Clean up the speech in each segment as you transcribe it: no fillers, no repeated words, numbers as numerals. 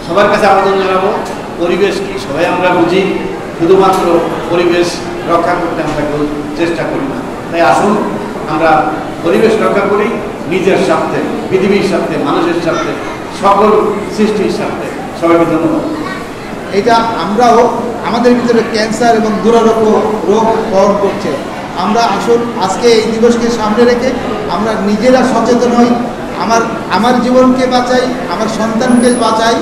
সবার কাছে আবেদন জানাবো, পরিবেশ কি সবাই আমরা বুঝি, শুধুমাত্র পরিবেশ রক্ষা করতে আমরা কেউ চেষ্টা করি না। তাই আসুন আমরা পরিবেশ রক্ষা করি নিজের স্বার্থে, পৃথিবীর স্বার্থে, মানুষের স্বার্থে, সকল সৃষ্টির স্বার্থে। সবাইকে ধন্যবাদ। এটা আমরাও আমাদের ভিতরে ক্যান্সার এবং দুরারোগ্য রোগ বহন করছে। আমরা আসুন আজকে এই দিবসকে সামনে রেখে আমরা নিজেরা সচেতন হই, আমার জীবনকে বাঁচাই, আমার সন্তানকে বাঁচাই,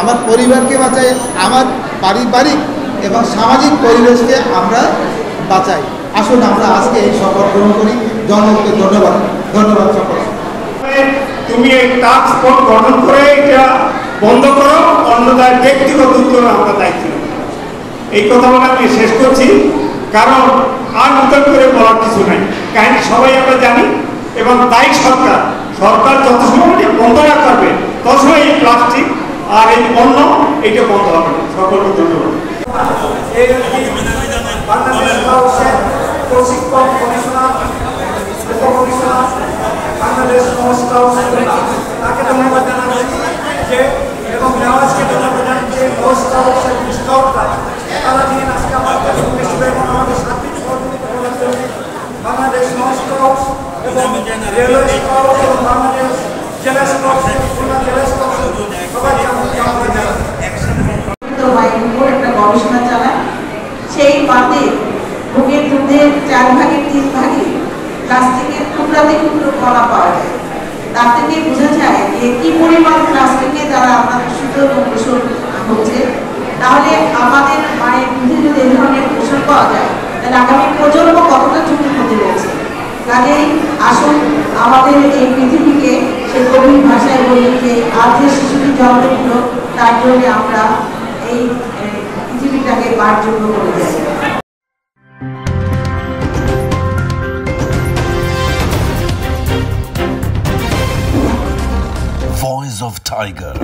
আমার পরিবারকে বাঁচাই, আমার পারিবারিক এবং সামাজিক পরিবেশকে আমরা বাঁচাই। আসুন আমরা আজকে এই শপথ গ্রহণ করি। জনগণকে ধন্যবাদ। ধন্যবাদ সকলকে। তুমি এই টাস্ক ফোর্স গঠন করে এটা বন্ধ করো, অন্যথায় ব্যক্তিগত উদ্যোগ আমরা দায়িত্ব নেব। এই কথা বলে আমি শেষ করছি, কারণ আর নতুন করে বলার কিছু নাই। কাহিনী সবাই আমরা জানি এবং তাই সরকার যত সময় বন্ধ না করবে তত সময় এই প্লাস্টিক আর এই পণ্য এইটা বন্ধ হবে না। সকলকে ধন্যবাদ। বাংলাদেশ হাউসের প্রশিক্ষক কমিশনার, উপকমিশনার, বাংলাদেশ সংস্থা তাকে ধন্যবাদ জানাচ্ছি যে এবং নেওয়াজকে ধন্যবাদ জানাচ্ছি সংস্থা হাউসের স্টাফরা তারা দিন আজকে আমাদের সঙ্গে ছিল এবং আমাদের সার্বিক সহযোগিতা করার জন্য বাংলাদেশ সংস্থা এবং রেলওয়ে স্টাফ এবং বাংলাদেশ জেলা স্টাফ, খুলনা জেলা স্টাফ সবাইকে আমি ধন্যবাদ জানাচ্ছি। একটা গবেষণা চালায়, সেই পাতে ভোগের দুধের 4 ভাগের 3 ভাগে প্লাস্টিকের টুকরাতে টুকরো কলা পাওয়া যায়। তার থেকে বোঝা যায় যে কি পরিমাণ প্লাস্টিকের দ্বারা আমাদের শুদ্ধ এবং পোষণ হচ্ছে। তাহলে আমাদের মায়ের দুধে যদি এই ধরনের পোষণ পাওয়া যায়, তাহলে আগামী প্রজন্ম কতটা ঝুঁকির মধ্যে রয়েছে। কাজেই আসুন আমাদের এই পৃথিবীকে সেই কবির ভাষায় বলি যে আজ যে শিশুটি জন্ম দিল তার জন্য আমরা এই পৃথিবীটাকে বারযোগ্য করে যাই। Voice of Tiger.